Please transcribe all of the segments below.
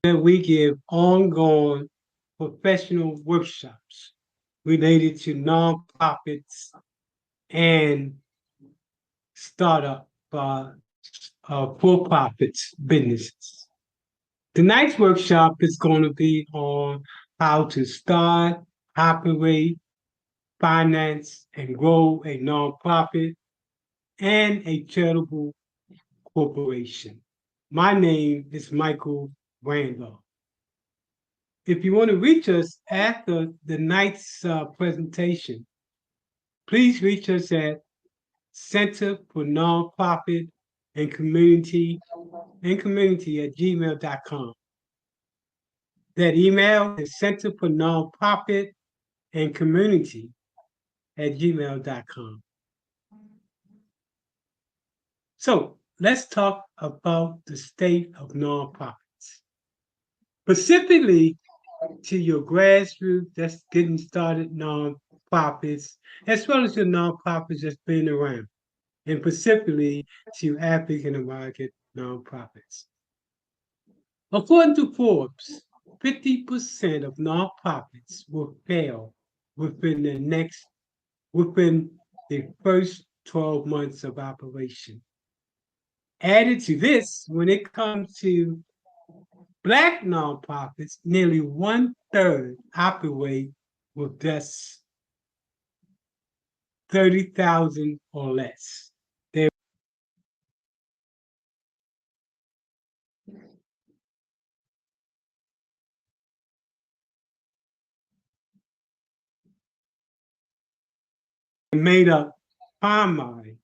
that we give ongoing professional workshops related to nonprofits and startup for-profits businesses. Tonight's workshop is going to be on how to start, operate, finance, and grow a nonprofit and a charitable corporation. My name is Michael Randolph. If you want to reach us after the night's presentation, please reach us at Center for Nonprofit and Community at gmail.com. That email is Center for Nonprofit and Community at gmail.com. So let's talk about the state of nonprofits. Specifically to your grassroots that's getting started nonprofits, as well as your nonprofits that's been around, and specifically to African American nonprofits. According to Forbes, 50% of nonprofits will fail within the first 12 months of operation. Added to this, when it comes to Black nonprofits, nearly 1/3 operate with just 30,000 or less. They're made up primarily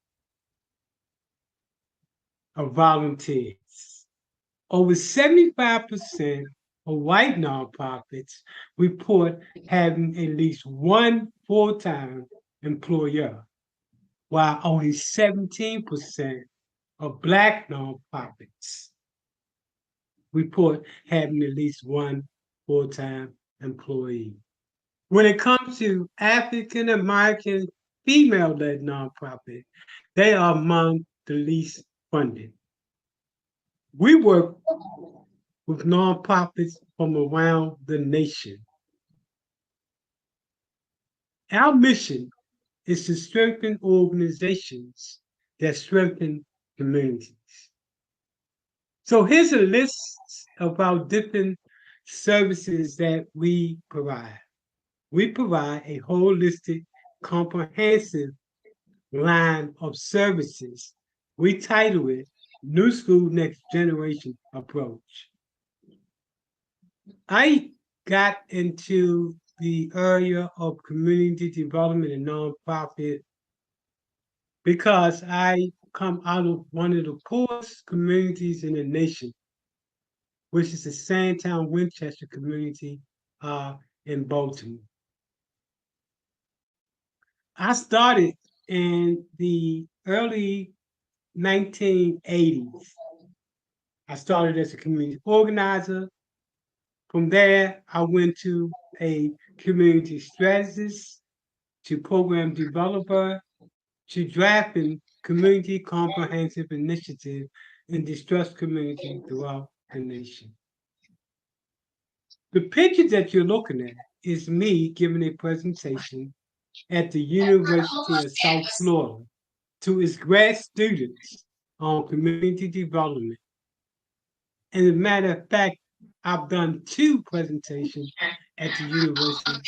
of volunteers. Over 75% of white nonprofits report having at least one full-time employer, while only 17% of Black nonprofits report having at least one full-time employee. When it comes to African American female-led nonprofits, they are among the least funded. We work with nonprofits from around the nation. Our mission is to strengthen organizations that strengthen communities. So here's a list of our different services that we provide. We provide a holistic, comprehensive line of services. We title it New School Next Generation Approach. I got into the area of community development and nonprofit because I come out of one of the poorest communities in the nation, which is the Sandtown Winchester community in Baltimore. I started in the early 1980s. I started as a community organizer. From there, I went to a community strategist, to program developer, to drafting community comprehensive initiative in distressed communities throughout the nation. The picture that you're looking at is me giving a presentation at the University of South Florida to its grad students on community development. And as a matter of fact, I've done 2 presentations at the University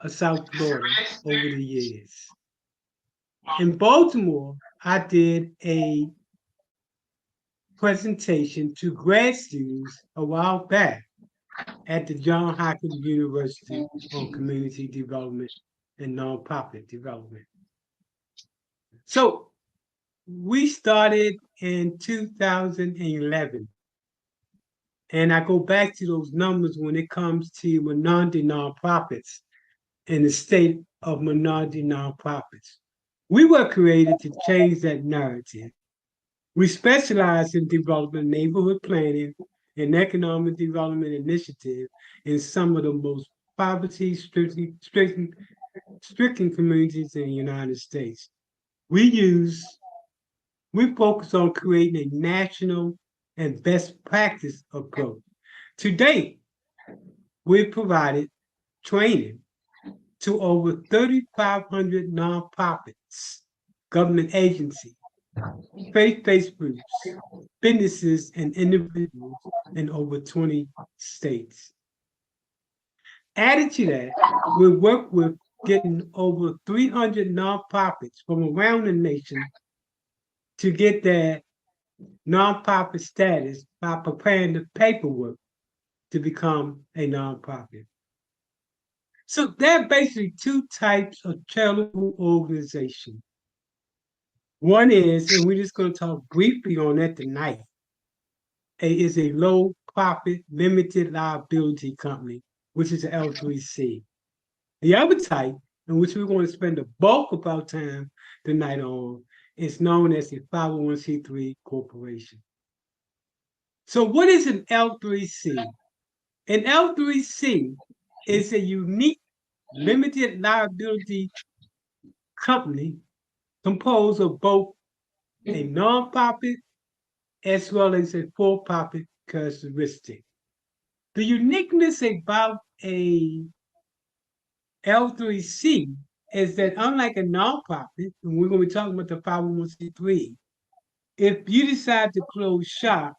of South Florida over the years. In Baltimore, I did a presentation to grad students a while back at the Johns Hopkins University on community development and nonprofit development. So we started in 2011. And I go back to those numbers when it comes to minority nonprofits in the state of minority nonprofits. We were created to change that narrative. We specialize in developing neighborhood planning and economic development initiative in some of the most poverty-stricken communities in the United States. We focus on creating a national and best practice approach To date, we've provided training to over 3,500 nonprofits, government agencies, faith-based groups, businesses, and individuals in over 20 states. Added to that, we work with getting over 300 nonprofits from around the nation to get their nonprofit status by preparing the paperwork to become a nonprofit. So there are basically two types of charitable organization. One is, and we're just going to talk briefly on that tonight, is a low profit limited liability company, which is an L3C. The other type, in which we're going to spend the bulk of our time tonight on, is known as a 501c3 corporation. So what is an L3C? An L3C is a unique limited liability company composed of both a nonprofit as well as a for-profit characteristic. The uniqueness about a L3C is that unlike a nonprofit, and we're going to be talking about the 501c3, if you decide to close shop,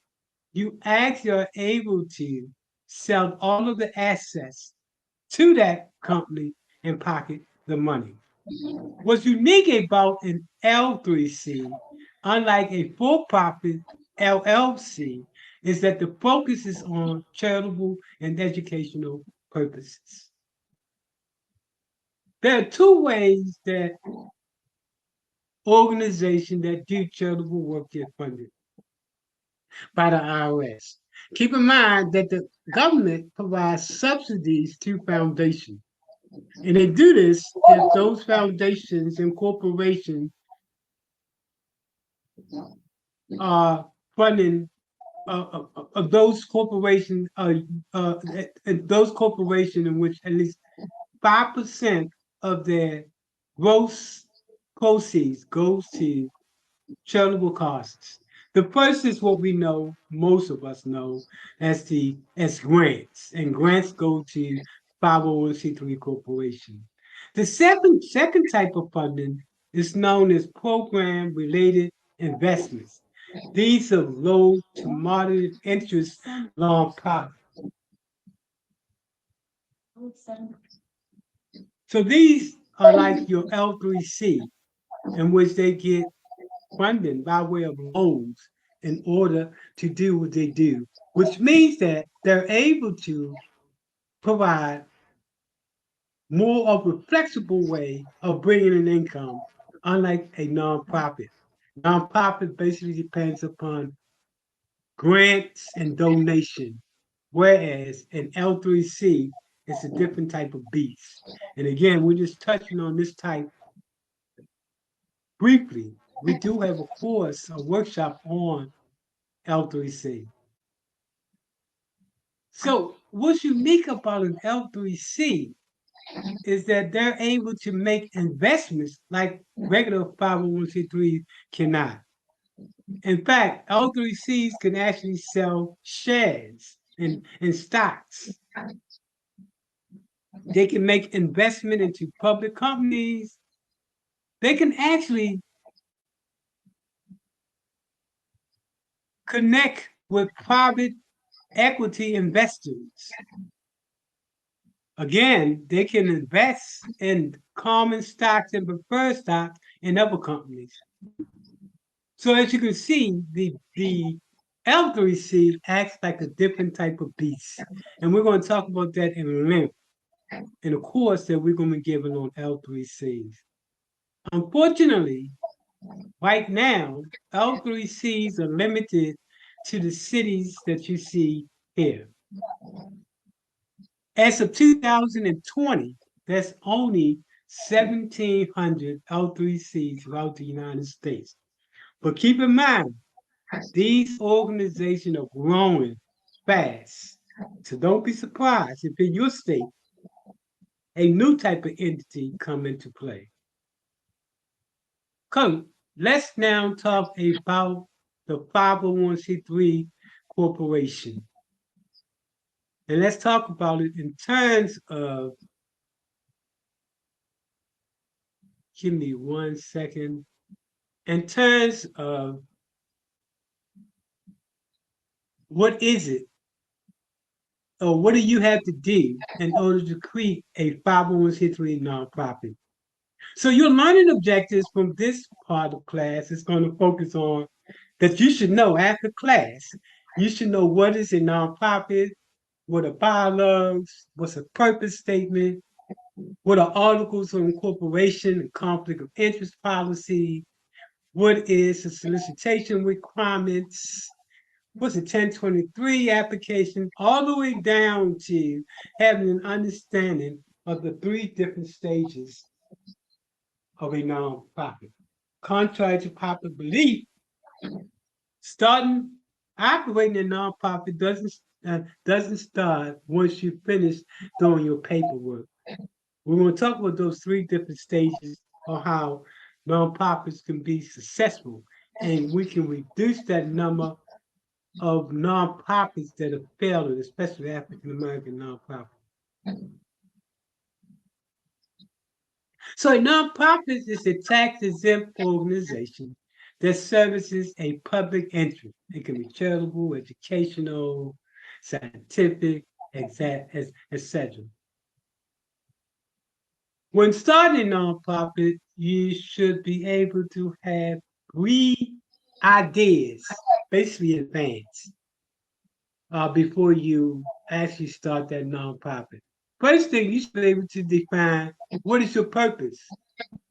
you actually are able to sell all of the assets to that company and pocket the money. What's unique about an L3C, unlike a for-profit LLC, is that the focus is on charitable and educational purposes. There are two ways that organizations that do charitable work get funded by the IRS. Keep in mind that the government provides subsidies to foundations. And they do this if those foundations and corporations are funding those corporations in which at least 5% of their gross proceeds goes to charitable causes. The first is what we know, most of us know, as grants, and grants go to 501c3 corporations. The second type of funding is known as program-related investments. These are low to moderate interest nonprofits. So these are like your L3C, in which they get funding by way of loans in order to do what they do, which means that they're able to provide more of a flexible way of bringing in income, unlike a nonprofit. Nonprofit basically depends upon grants and donation, whereas an L3C is a different type of beast. And again, we're just touching on this type briefly. We do have a course, a workshop on L3C. So what's unique about an L3C is that they're able to make investments like regular 501c3 cannot. In fact, L3Cs can actually sell shares and stocks. They can make investment into public companies. They can actually connect with private equity investors. Again, they can invest in common stocks and preferred stocks in other companies. So as you can see, the L3C acts like a different type of beast. And we're going to talk about that in length in a course that we're going to be giving on L3Cs. Unfortunately, right now, L3Cs are limited to the cities that you see here. As of 2020, there's only 1,700 L3Cs throughout the United States. But keep in mind, these organizations are growing fast. So don't be surprised if in your state, a new type of entity come into play. Come, let's now talk about the 501c3 corporation. And let's talk about it in terms of, give me 1 second, in terms of what is it, or what do you have to do in order to create a 501c3 nonprofit? So your learning objectives from this part of class is going to focus on that you should know after class. You should know what is a nonprofit, what are bylaws, what's a purpose statement, what are articles of incorporation and conflict of interest policy, what is the solicitation requirements, what's a 1023 application, all the way down to having an understanding of the three different stages of a nonprofit. Contrary to popular belief, starting operating a nonprofit doesn't start once you finish doing your paperwork. We're going to talk about those three different stages of how nonprofits can be successful, and we can reduce that number of nonprofits that are failing, especially African American nonprofits. So a nonprofit is a tax-exempt organization that services a public interest. It can be charitable, educational, scientific, etc. When starting a nonprofit, you should be able to have 3 ideas, basically advance, before you actually start that nonprofit. First thing, you should be able to define what is your purpose,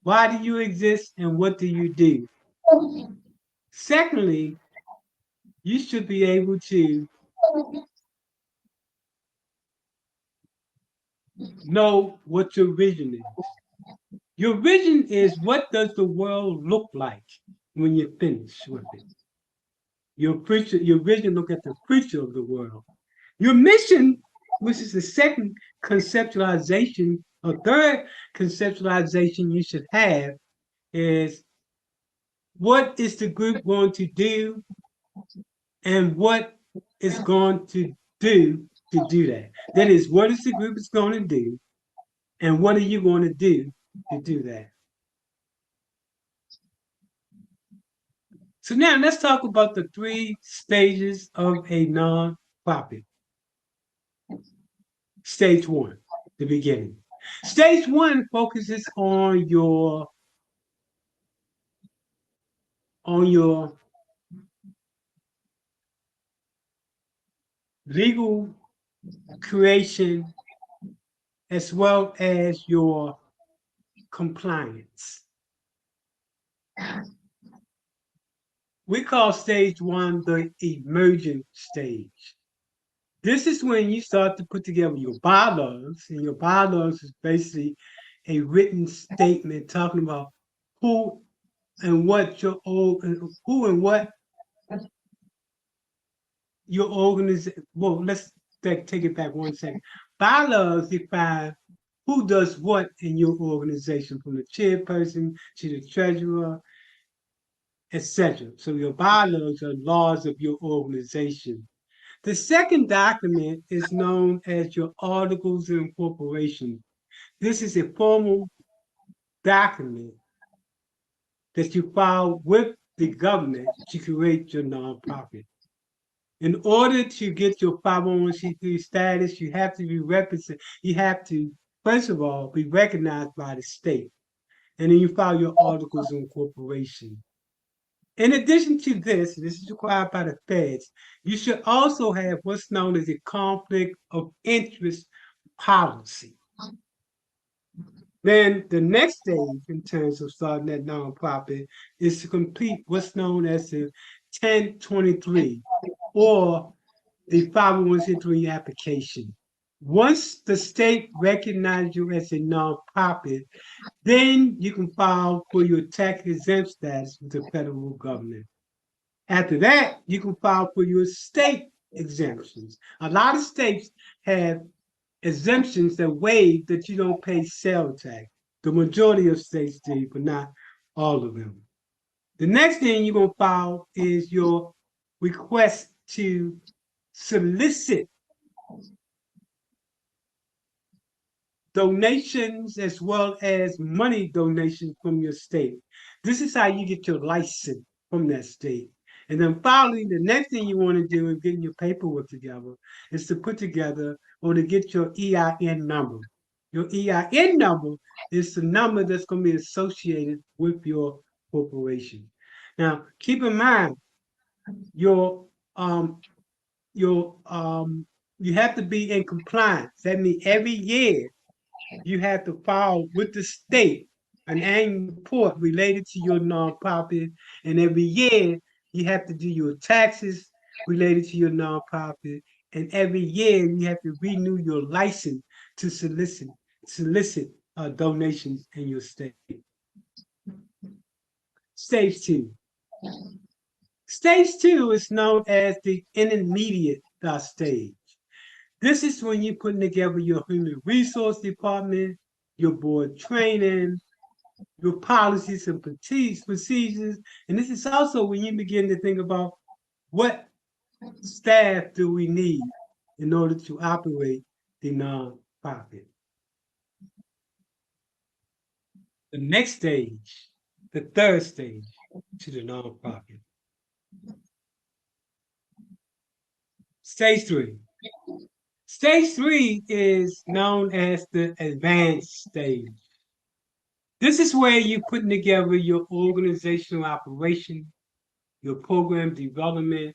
why do you exist, and what do you do. Secondly, you should be able to know what your vision is. Your vision is, what does the world look like when you're finished with it? Your vision look at the future of the world. Your mission, which is the second conceptualization, or third conceptualization you should have, is what is the group going to do and what is going to do that. That is, what is the group is going to do and what are you going to do that. So now let's talk about the 3 stages of a nonprofit. Stage 1, the beginning. Stage 1 focuses on your legal creation as well as your compliance. We call stage 1 the emergent stage. This is when you start to put together your bylaws, and your bylaws is basically a written statement talking about who and what your organization. Well, let's take it back 1 second. Bylaws define who does what in your organization, from the chairperson to the treasurer, etc. So your bylaws are laws of your organization. The second document is known as your Articles of Incorporation. This is a formal document that you file with the government to create your nonprofit. In order to get your 501c3 status, you have to be represented. You have to, first of all, be recognized by the state. And then you file your Articles of Incorporation. In addition to this is required by the feds, you should also have what's known as a conflict of interest policy. Then the next stage in terms of starting that nonprofit is to complete what's known as the 1023 or the 501c3 application. Once the state recognizes you as a nonprofit, then you can file for your tax exempt status with the federal government. After that, you can file for your state exemptions. A lot of states have exemptions that waive that you don't pay sales tax. The majority of states do, but not all of them. The next thing you're going to file is your request to solicit donations as well as money donations from your state. This is how you get your license from that state. And then finally, the next thing you want to do in getting your paperwork together is to put together or to get your EIN number. Your EIN number is the number that's going to be associated with your corporation. Now, keep in mind, your your you have to be in compliance. That means every year you have to file with the state an annual report related to your nonprofit, and every year you have to do your taxes related to your nonprofit, and every year you have to renew your license to solicit donations in your state. Stage two. Stage two is known as the intermediate stage. This is when you're putting together your human resource department, your board training, your policies and procedures. And this is also when you begin to think about what staff do we need in order to operate the nonprofit. The next stage, the third stage to the nonprofit. Stage three. Stage three is known as the advanced stage. This is where you're putting together your organizational operation, your program development,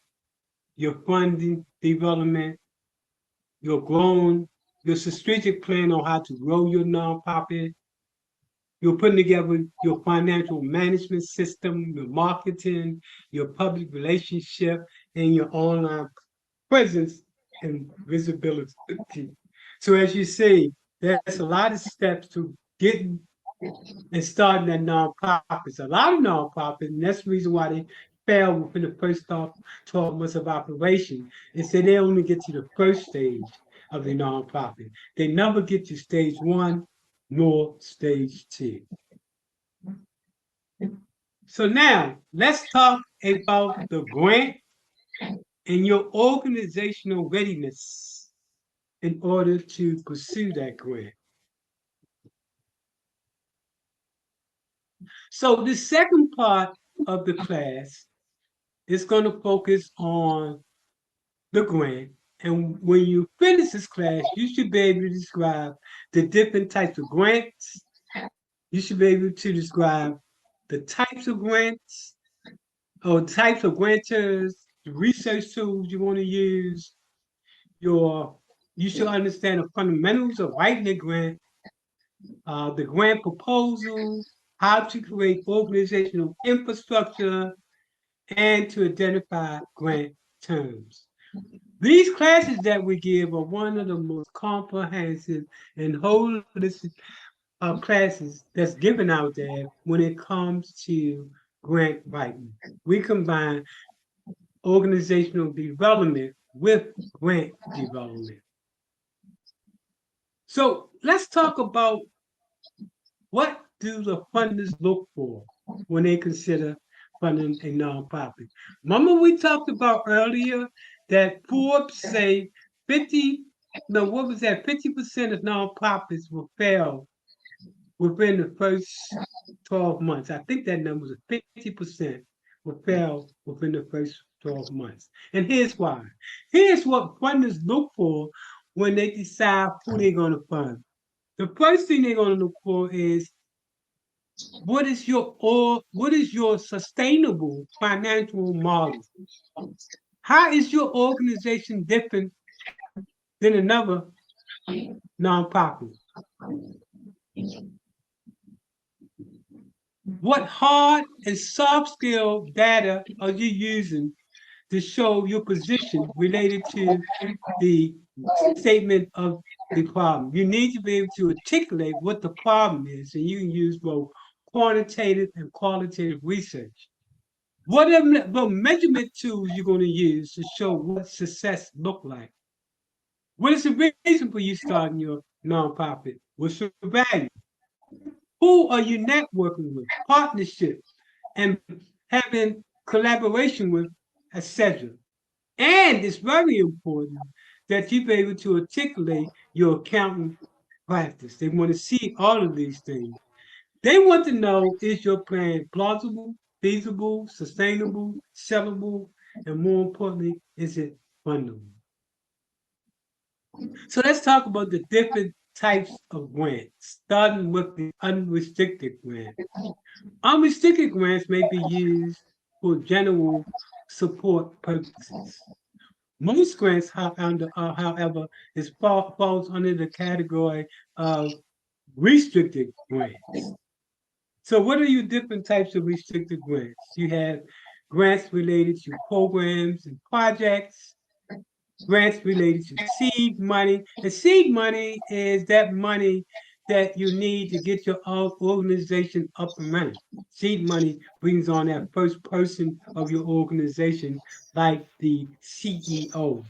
your funding development, your strategic plan on how to grow your nonprofit. You're putting together your financial management system, your marketing, your public relationship, and your online presence and visibility. So as you see, there's a lot of steps to getting and starting that nonprofits. A lot of nonprofits, and that's the reason why they fail within the first 12 months of operation, is that they only get to the first stage of the nonprofit. They never get to stage one nor stage two. So now let's talk about the grant and your organizational readiness in order to pursue that grant. So the second part of the class is going to focus on the grant. And when you finish this class, you should be able to describe the different types of grants. You should be able to describe the types of grants or types of grantors, the research tools you want to use. You should understand the fundamentals of writing a grant, the grant proposal, how to create organizational infrastructure, and to identify grant terms. These classes that we give are one of the most comprehensive and holistic classes that's given out there when it comes to grant writing. We combine organizational development with grant development. So let's talk about what do the funders look for when they consider funding a nonprofit. Remember we talked about earlier that Forbes say 50% of nonprofits will fail within the first 12 months. I think that number is 50% will fail within the first 12 months. And here's why. Here's what funders look for when they decide who they're going to fund. The first thing they're going to look for is what is your sustainable financial model? How is your organization different than another nonprofit? What hard and soft skill data are you using to show your position related to the statement of the problem? You need to be able to articulate what the problem is, and you can use both quantitative and qualitative research. What are the measurement tools you're going to use to show what success look like? What is the reason for you starting your nonprofit? What's your value? Who are you networking with? Partnerships and having collaboration with, etc. And it's very important that you be able to articulate your accounting practice. They want to see all of these things. They want to know, is your plan plausible, feasible, sustainable, sellable, and more importantly, is it fundable? So let's talk about the different types of grants, starting with the unrestricted grant. Unrestricted grants may be used for general support purposes. Most grants, however, falls under the category of restricted grants. So what are your different types of restricted grants? You have grants related to programs and projects, grants related to seed money. And seed money is that money that you need to get your organization up and running. Seed money brings on that first person of your organization, like the CEO.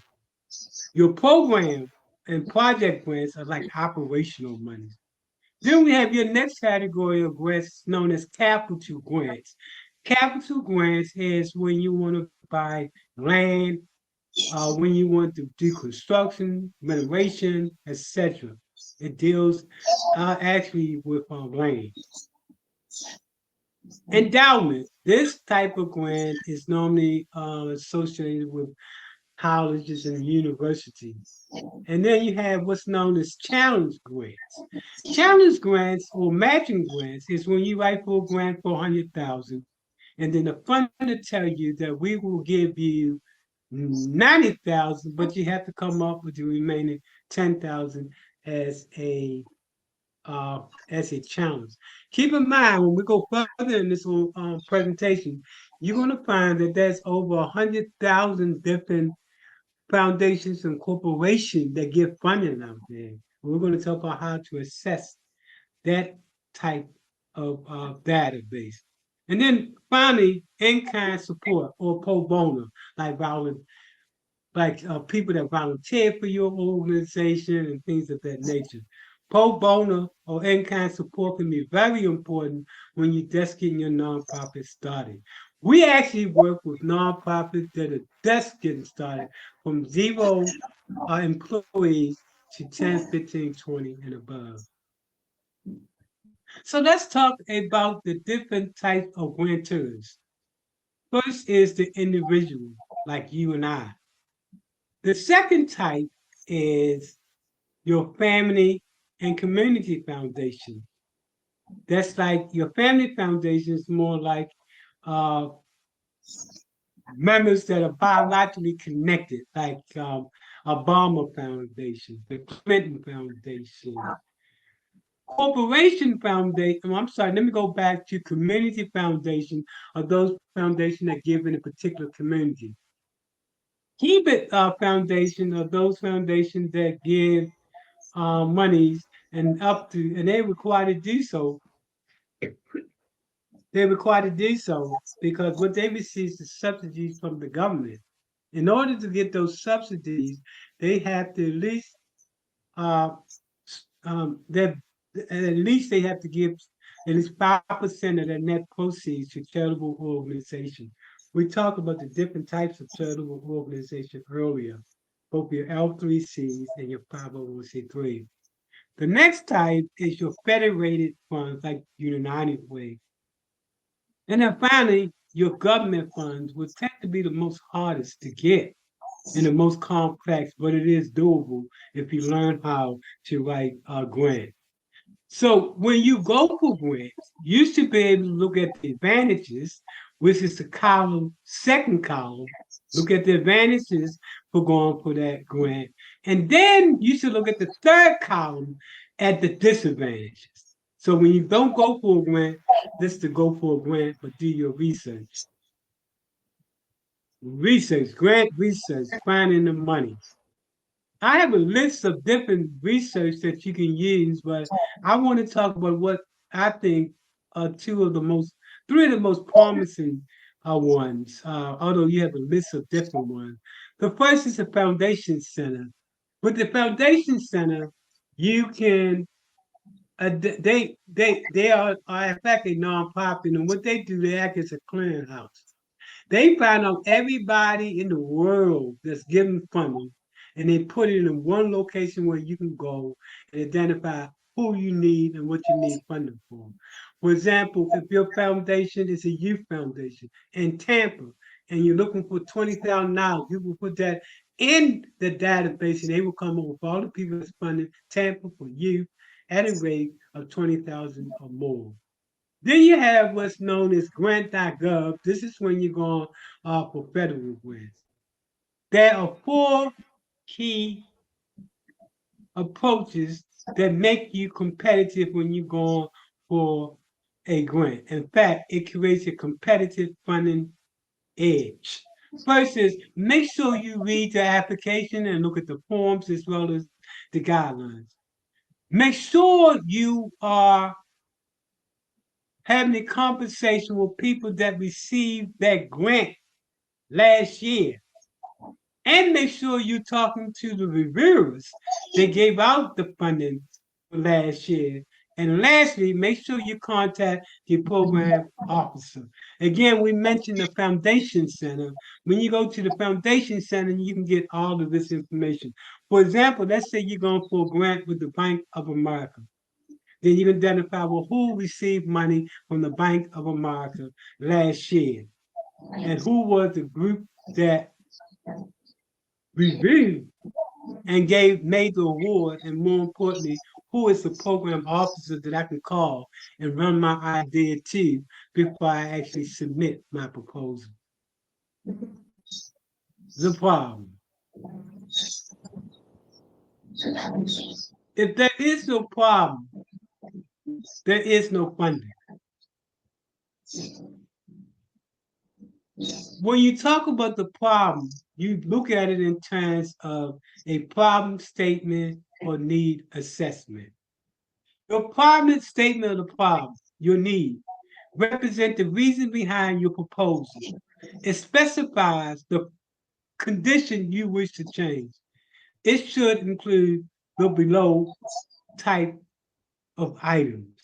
Your program and project grants are like operational money. Then we have your next category of grants known as capital grants. Capital grants is when you want to buy land, when you want to do construction, renovation, etc. It deals actually with land. Endowment. This type of grant is normally associated with colleges and universities. And then you have what's known as challenge grants. Challenge grants or matching grants is when you write for a grant for 100,000, and then the funder tell you that we will give you 90,000, but you have to come up with the remaining 10,000 as a challenge. Keep in mind when we go further in this presentation, you're going to find that there's over 100,000 different foundations and corporations that give funding out there. We're going to talk about how to assess that type of database. And then finally, in-kind support or pro bono, like people that volunteer for your organization and things of that nature. Pro bono or in-kind support can be very important when you're just getting your nonprofit started. We actually work with nonprofits that are just getting started from 0 employees to 10, 15, 20 and above. So let's talk about the different types of grantors. First is the individual, like you and I. The second type is your family and community foundation. That's like your family foundation is more like members that are biologically connected, like Obama Foundation, the Clinton Foundation. Corporation foundation, I'm sorry, let me go back to community foundation, are those foundations that give in a particular community. Keep It Foundation are those foundations that give monies and they're required to do so. They're required to do so because what they receive is subsidies from the government. In order to get those subsidies, they have to at least they have to give at least 5% of their net proceeds to charitable organizations. We talked about the different types of charitable organizations earlier, both your L3Cs and your 501c3. The next type is your federated funds, like United Way. And then finally, your government funds will tend to be the most hardest to get and the most complex, but it is doable if you learn how to write a grant. So when you go for grants, you should be able to look at the advantages, which is the second column. Look at the advantages for going for that grant. And then you should look at the third column at the disadvantages. So when you don't go for a grant, this is to go for a grant, but do your research. Grant research, finding the money. I have a list of different research that you can use, but I want to talk about what I think are three of the most promising ones, although you have a list of different ones. The first is the Foundation Center. With the Foundation Center, you can they are in fact a nonprofit, and what they do, they act as a clearinghouse. They find out everybody in the world that's giving funding, and they put it in one location where you can go and identify who you need and what you need funding for. For example, if your foundation is a youth foundation in Tampa and you're looking for $20,000, you will put that in the database and they will come up with all the people that's funding Tampa for youth at a rate of 20,000 or more. Then you have what's known as grant.gov. This is when you're going for federal grants. There are 4 key approaches that make you competitive when you're going for a grant. In fact, it creates a competitive funding edge. First is make sure you read the application and look at the forms as well as the guidelines. Make sure you are having a conversation with people that received that grant last year. And make sure you're talking to the reviewers that gave out the funding for last year. And lastly, make sure you contact the program officer. Again, we mentioned the Foundation Center. When you go to the Foundation Center, you can get all of this information. For example, let's say you're going for a grant with the Bank of America. Then you can identify, well, who received money from the Bank of America last year, and who was the group that reviewed and made the award, and more importantly, who is the program officer that I can call and run my idea to before I actually submit my proposal. The problem. If there is no problem, there is no funding. When you talk about the problem, you look at it in terms of a problem statement or need assessment. Your problem statement of the problem, your need, represent the reason behind your proposal. It specifies the condition you wish to change. It should include the below type of items.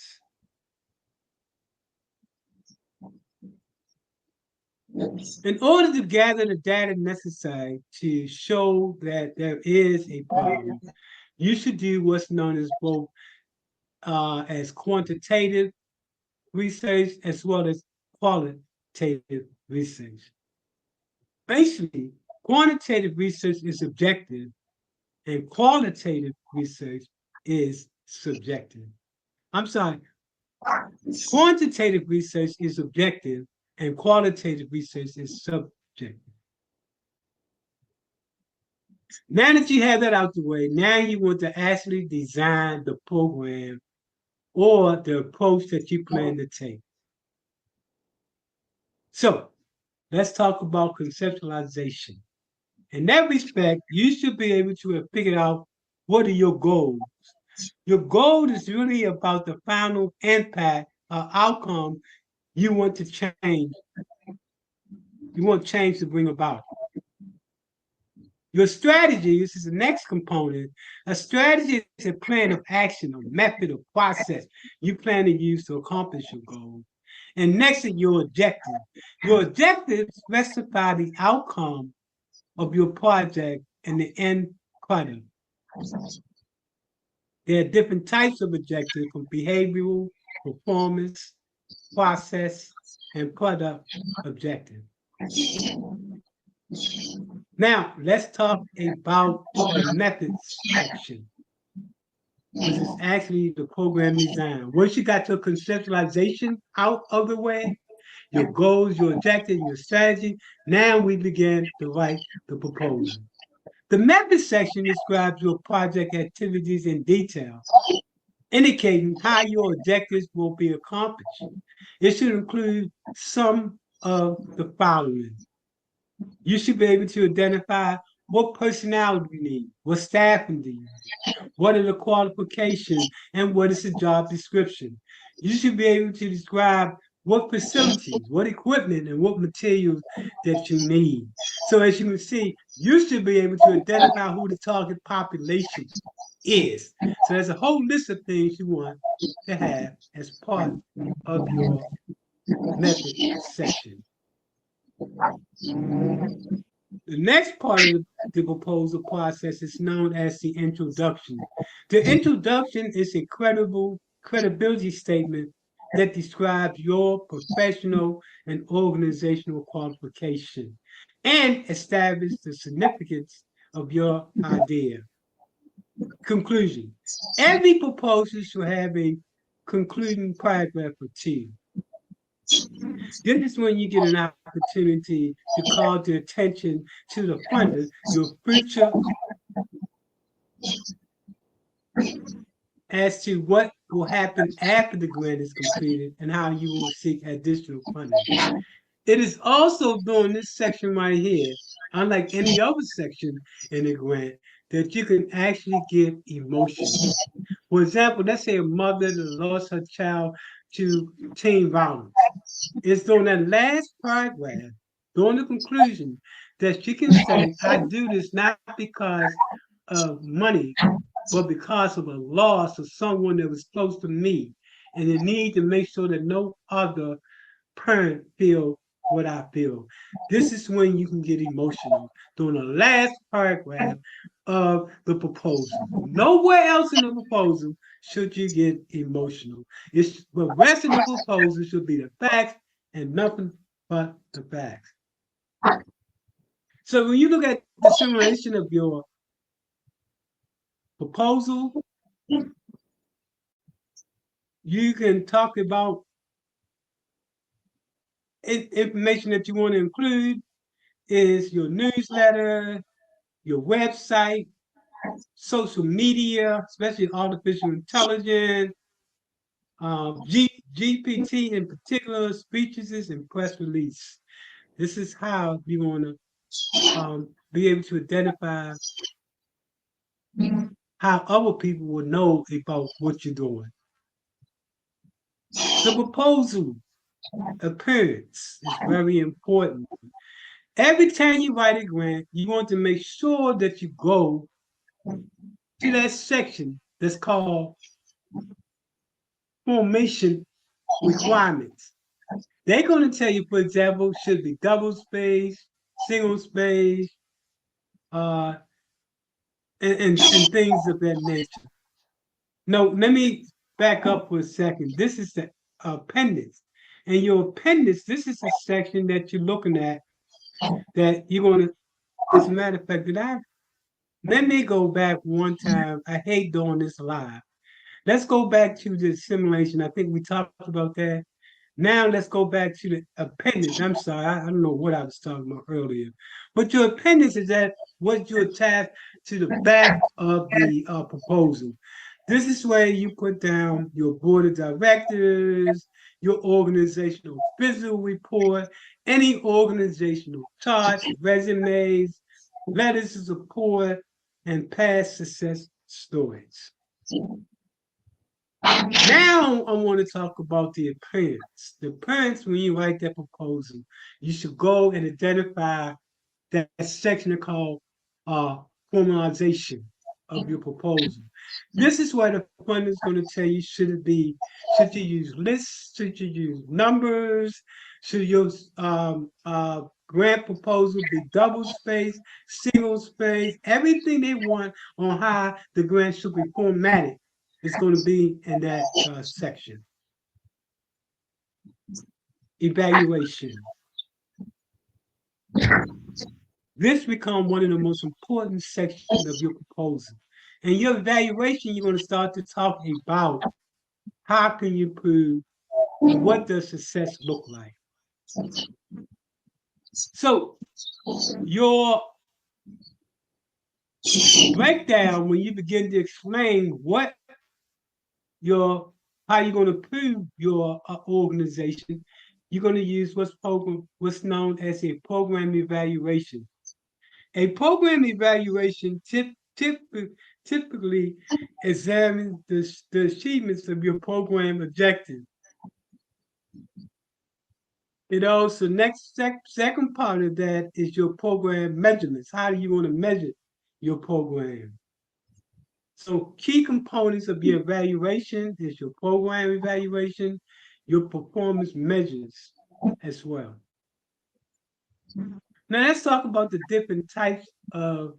In order to gather the data necessary to show that there is a problem, you should do what's known as both as quantitative research as well as qualitative research. Basically, quantitative research is objective and qualitative research is subjective. I'm sorry, quantitative research is objective and qualitative research is subjective. Now that you have that out the way, now you want to actually design the program or the approach that you plan to take. So let's talk about conceptualization. In that respect, you should be able to have figured out what are your goals. Your goal is really about the final impact or outcome you want to change. You want change to bring about. Your strategy, this is the next component. A strategy is a plan of action, a method, or process you plan to use to accomplish your goal. And next is your objective. Your objectives specify the outcome of your project and the end product. There are different types of objectives, from behavioral, performance, process, and product objective. Now, let's talk about the methods section, which is actually the program design. Once you got your conceptualization out of the way, your goals, your objectives, your strategy, now we begin to write the proposal. The methods section describes your project activities in detail, indicating how your objectives will be accomplished. It should include some of the following. You should be able to identify what personnel do you need, what staffing do you need, what are the qualifications, and what is the job description. You should be able to describe what facilities, what equipment, and what materials that you need. So as you can see, you should be able to identify who the target population is. So there's a whole list of things you want to have as part of your method section. The next part of the proposal process is known as the introduction. The introduction is a credibility statement that describes your professional and organizational qualification and establishes the significance of your idea. Conclusion. Every proposal should have a concluding paragraph or two. This is when you get an opportunity to call the attention to the funder, your future, as to what will happen after the grant is completed and how you will seek additional funding. It is also during this section right here, unlike any other section in the grant, that you can actually get emotional. For example, let's say a mother that lost her child to teen violence. It's during that last paragraph, during the conclusion, that she can say, I do this not because of money, but because of a loss of someone that was close to me, and the need to make sure that no other parent feel what I feel. This is when you can get emotional during the last paragraph of the proposal. Nowhere else in the proposal should you get emotional. It's the rest of the proposal should be the facts and nothing but the facts. So when you look at the simulation of your proposal, you can talk about information that you want to include is your newsletter, your website, social media, especially artificial intelligence, GPT in particular, speeches and press release. This is how you want to be able to identify how other people will know about what you're doing. The proposal appearance is very important. Every time you write a grant, you want to make sure that you go to that section that's called formation requirements. They're going to tell you, for example, should be double space, single space, and things of that nature. No, let me back up for a second. This is the appendix. And your appendix, this is a section that you're looking at that you're going to, as a matter of fact, let me go back one time. I hate doing this live. Let's go back to the simulation. I think we talked about that. Now let's go back to the appendix. I'm sorry, I don't know what I was talking about earlier. But your appendix is that what you attach to the back of the proposal. This is where you put down your board of directors, your organizational physical report, any organizational charts, resumes, letters of support, and past success stories. Now I want to talk about the appearance. The appearance, when you write that proposal, you should go and identify that section called formalization of your proposal. This is where the funder is going to tell you, should you use lists, should you use numbers, should your grant proposal be double space, single space, everything they want on how the grant should be formatted is going to be in that section. Evaluation. This becomes one of the most important sections of your proposal. In your evaluation, you're going to start to talk about how can you prove what does success look like. So your breakdown, when you begin to explain how you're going to prove your organization, you're going to use what's known as a program evaluation. A program evaluation typically examines the achievements of your program objective. It also, second part of that is your program measurements. How do you want to measure your program? So key components of your evaluation is your program evaluation, your performance measures as well. Now let's talk about the different types of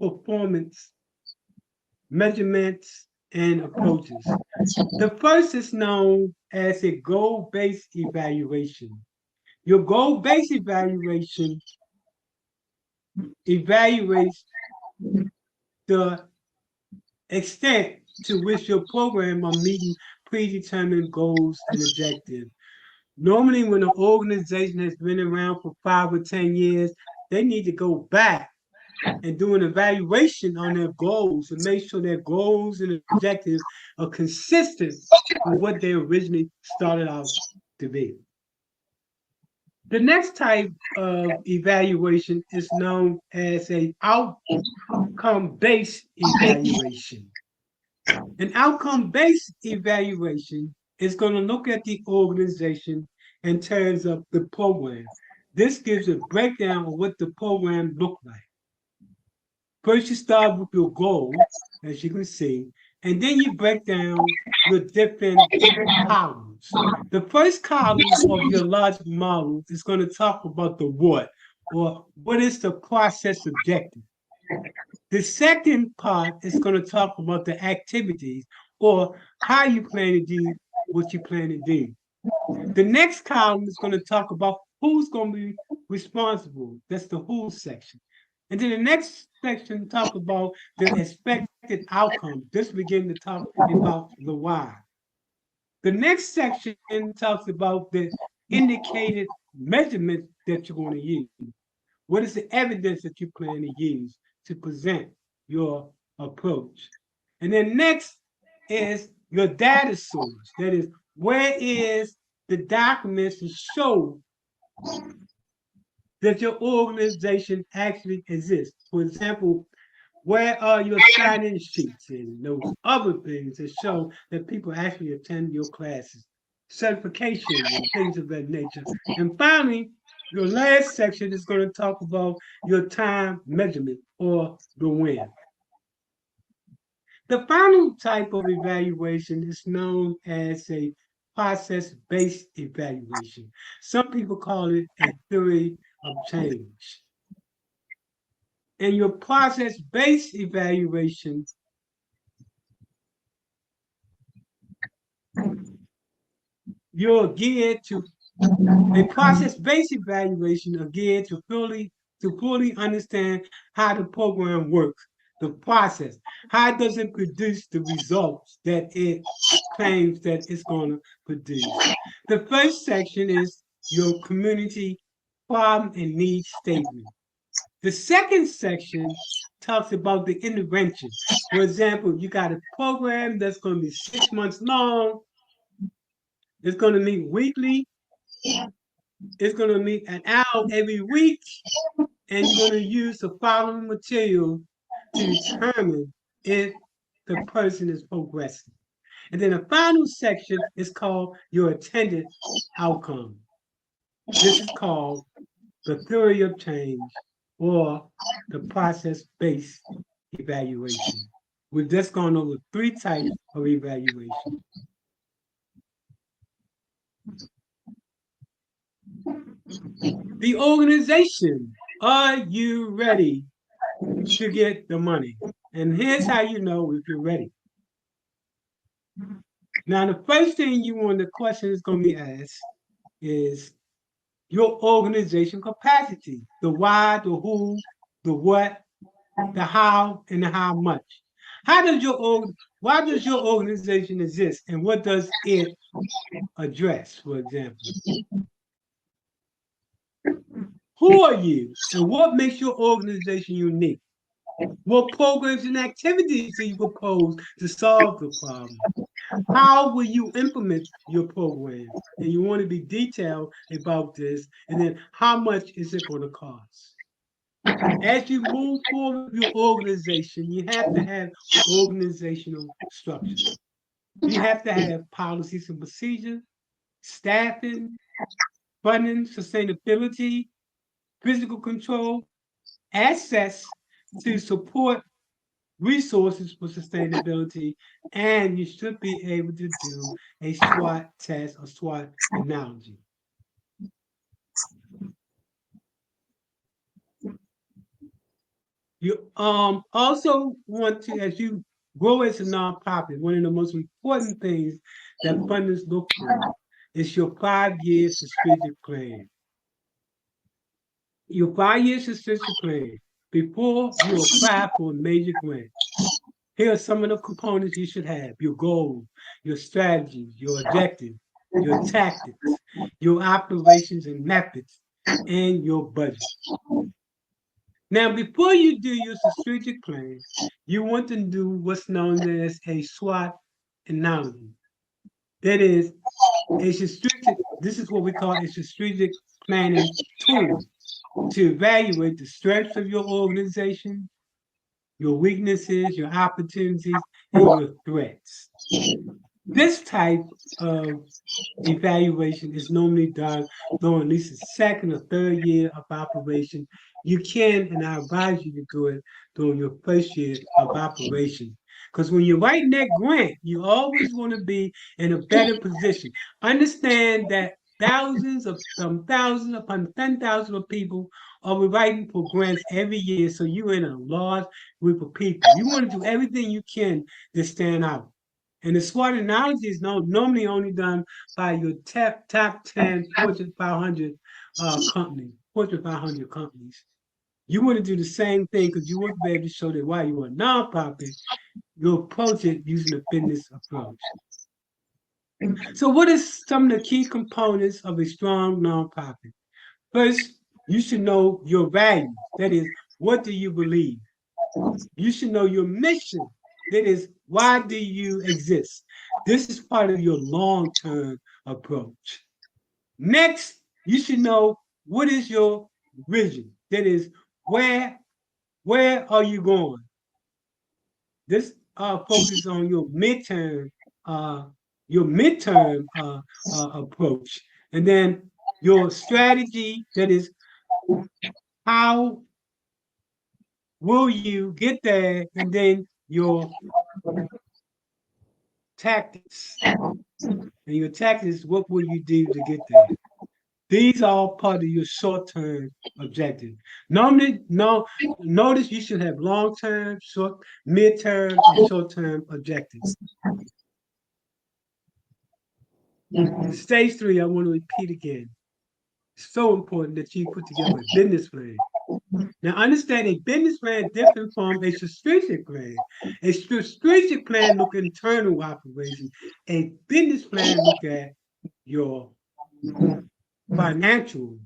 performance measurements and approaches. The first is known as a goal-based evaluation. Your goal-based evaluation evaluates the extent to which your program are meeting predetermined goals and objectives. Normally, when an organization has been around for 5 or 10 years, they need to go back and do an evaluation on their goals and make sure their goals and objectives are consistent with what they originally started out to be. The next type of evaluation is known as an outcome-based evaluation. An outcome-based evaluation is going to look at the organization in terms of the program. This gives a breakdown of what the program looked like. First, you start with your goal, as you can see, and then you break down your different columns. The first column of your logic model is going to talk about the what, or what is the process objective. The second part is going to talk about the activities, or how you plan to do what you plan to do. The next column is going to talk about who's going to be responsible. That's the who section. And then the next section talk about the expected outcome. This begin to talk about the why. The next section talks about the indicated measurements that you're going to use. What is the evidence that you plan to use to present your approach? And then next is your data source. That is, where is the documents to show that your organization actually exists? For example, where are your sign-in sheets and those other things that show that people actually attend your classes, certification and things of that nature. And finally, your last section is going to talk about your time measurement, or the when. The final type of evaluation is known as a process-based evaluation. Some people call it a theory of change. And your process-based evaluation you're geared to a process-based evaluation are geared to fully understand how the program works, the process. How does it produce the results that it claims that it's going to produce? The first section is your community problem and need statement. The second section talks about the intervention. For example, you got a program that's going to be 6 months long. It's going to meet weekly. It's going to meet an hour every week. And you're going to use the following material to determine if the person is progressing. And then the final section is called your intended outcome. This is called the theory of change, or the process-based evaluation. We've just gone over 3 types of evaluation. The organization, are you ready to get the money? And here's how you know if you're ready. Now, the first thing the question is going to be asked is your organization capacity, the why, the who, the what, the how, and the how much. Why does your organization exist, and what does it address, for example? Who are you, and what makes your organization unique? What programs and activities do you propose to solve the problem? How will you implement your program? And you want to be detailed about this. And then how much is it going to cost? As you move forward with your organization, you have to have organizational structure. You have to have policies and procedures, staffing, funding, sustainability, physical control, access to support resources for sustainability, and you should be able to do a SWOT test or SWOT analogy. You also want to, as you grow as a nonprofit, one of the most important things that funders look for is your 5 year strategic plan. Your 5 year strategic plan before you apply for a major grant. Here are some of the components you should have: your goals, your strategies, your objectives, your tactics, your operations and methods, and your budget. Now, before you do your strategic plan, you want to do what's known as a SWOT analysis. That is, this is what we call a strategic planning tool to evaluate the strengths of your organization, your weaknesses, your opportunities, and your threats. This type of evaluation is normally done during at least the second or third year of operation. You can, and I advise you to do it during your first year of operation. Because when you're writing that grant, you always want to be in a better position. Understand that thousands upon 10,000 of people are writing for grants every year. So you're in a large group of people. You want to do everything you can to stand out. And the SWOT analysis is normally only done by your top 10 Fortune 500 companies, Fortune 500 companies. You want to do the same thing because you want to be able to show that while you're a nonprofit, you approach it using a business approach. So what is some of the key components of a strong nonprofit? First, you should know your values. That is, what do you believe? You should know your mission. That is, why do you exist? This is part of your long-term approach. Next, you should know what is your vision. That is, where are you going? This focuses on your midterm approach, and then your strategy. That is, how will you get there, and then your tactics. And your tactics, what will you do to get there? These are all part of your short-term objective. Normally, notice you should have long-term, short, mid-term, and short-term objectives. Stage 3, I want to repeat again. It's so important that you put together a business plan. Now, understand a business plan is different from a strategic plan. A strategic plan look at internal operations. A business plan look at your financial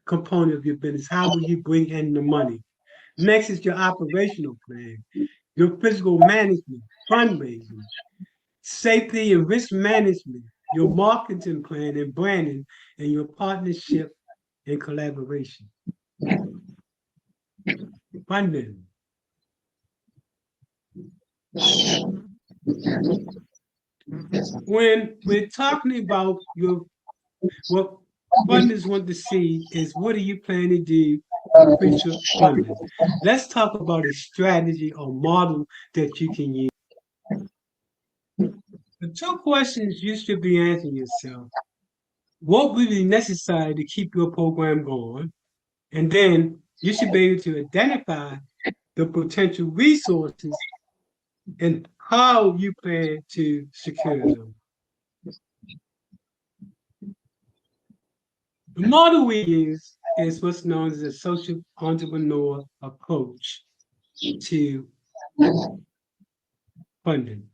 component of your business. How will you bring in the money? Next is your operational plan, your physical management, fundraising, safety and risk management, your marketing plan and branding, and your partnership and collaboration. Funding. When we're talking about what funders want to see is, what are you planning to do for future funding? Let's talk about a strategy or model that you can use. The 2 questions you should be answering yourself: what will be necessary to keep your program going? And then you should be able to identify the potential resources and how you plan to secure them. The model we use is what's known as a social entrepreneur approach to funding.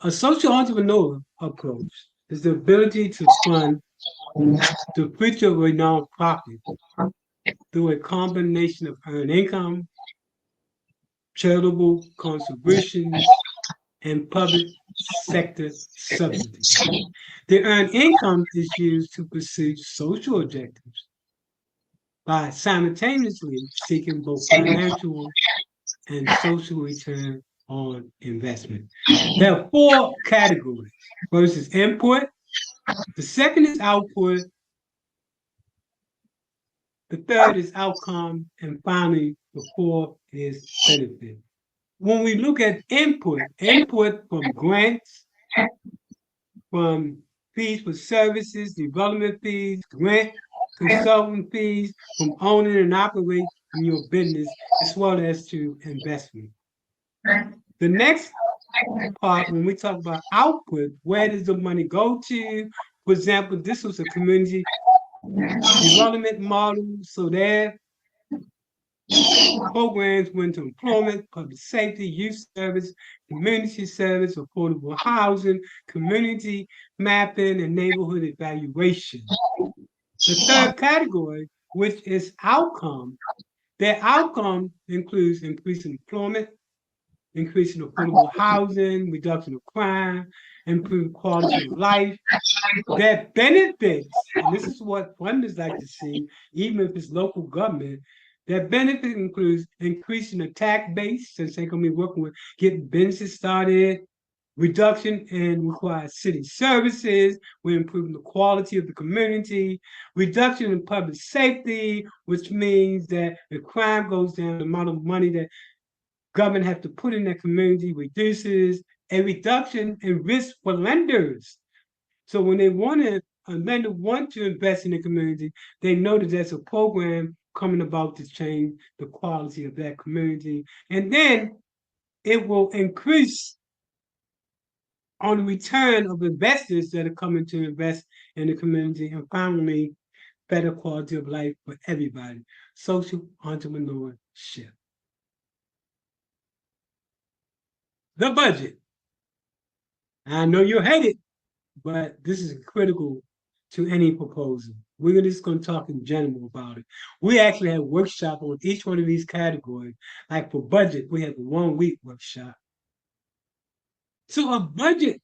A social entrepreneur approach is the ability to fund the future of a nonprofit through a combination of earned income, charitable contributions, and public sector subsidies. The earned income is used to pursue social objectives by simultaneously seeking both financial and social return on investment. There are 4 categories. First is input, the second is output, the third is outcome, and finally, the 4th is benefit. When we look at input from grants, from fees for services, development fees, grant consulting fees from owning and operating your business, as well as to investment. The next part, when we talk about output, where does the money go to? For example, this was a community development model, so their programs went to employment, public safety, youth service, community service, affordable housing, community mapping, and neighborhood evaluation. The third category, which is outcome, their outcome includes increasing employment, increasing affordable housing, reduction of crime, improved quality of life. Their benefits, and this is what funders like to see, even if it's local government, their benefit includes increasing the tax base, since they're going to be working with getting businesses started, reduction in required city services, we're improving the quality of the community, reduction in public safety, which means that the crime goes down, the amount of money that government have to put in that community reduces, a reduction in risk for lenders. So when they want to, a lender want to invest in the community, they know that there's a program coming about to change the quality of that community. And then it will increase on the return of investors that are coming to invest in the community. And finally, better quality of life for everybody, social entrepreneurship. The budget. I know you're headed, but this is critical to any proposal. We're just going to talk in general about it. We actually have workshop on each one of these categories. Like for budget, we have a 1 week workshop. So a budget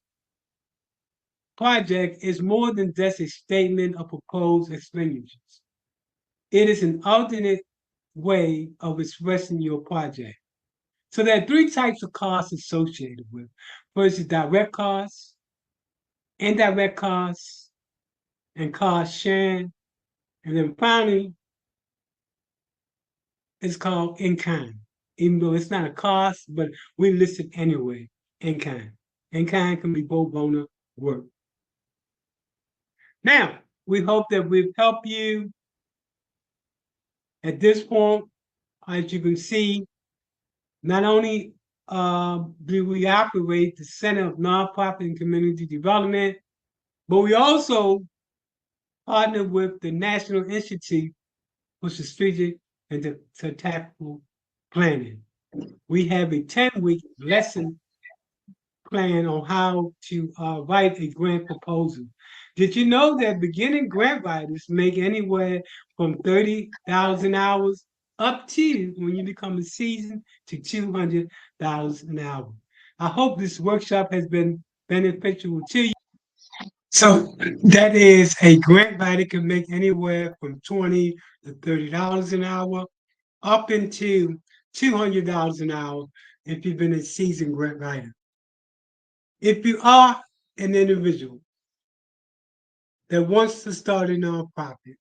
project is more than just a statement of proposed expenditures. It is an alternate way of expressing your project. So there are 3 types of costs associated with. First is direct costs, indirect costs, and cost sharing. And then finally, it's called in kind, even though it's not a cost, but we list it anyway, in kind. In kind can be pro bono work. Now, we hope that we've helped you. At this point, as you can see, not only do we operate the Center of Nonprofit and Community Development, but we also partner with the National Institute for Strategic and Tactical Planning. We have a 10-week lesson plan on how to write a grant proposal. Did you know that beginning grant writers make anywhere from $30 an hour up to, when you become a seasoned, to $200 an hour? I hope this workshop has been beneficial to you. So that is, a grant writer can make anywhere from $20 to $30 an hour, up into $200 an hour if you've been a seasoned grant writer. If you are an individual that wants to start a nonprofit,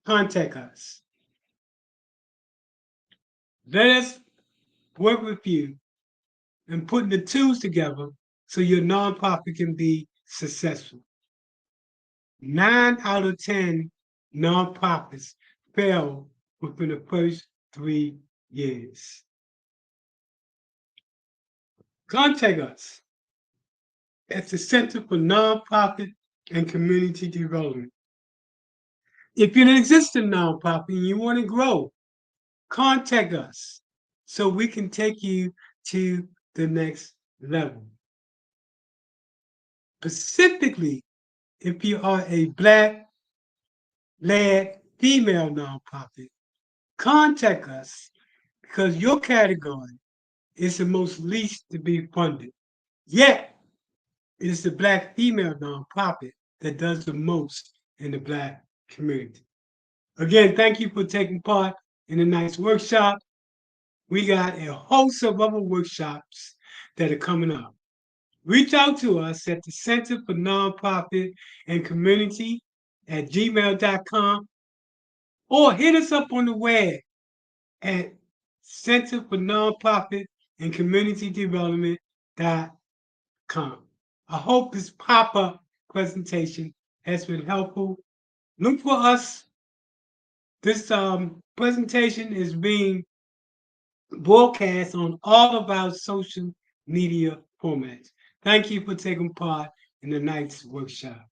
contact us. Let us work with you and putting the tools together so your nonprofit can be successful. 9 out of 10 nonprofits fail within the first 3 years. Contact us at the Center for Nonprofit and Community Development. If you're an existing nonprofit and you want to grow, contact us so we can take you to the next level. Specifically, if you are a Black-led female nonprofit, contact us because your category is the most least to be funded. Yet, it is the Black female nonprofit that does the most in the Black community. Again, thank you for taking part in a nice workshop. We got a host of other workshops that are coming up. Reach out to us at the Center for Nonprofit and Community at gmail.com, or hit us up on the web at Center for Nonprofit and Community Development.com. I hope this pop-up presentation has been helpful. Look for us This presentation is being broadcast on all of our social media formats. Thank you for taking part in tonight's workshop.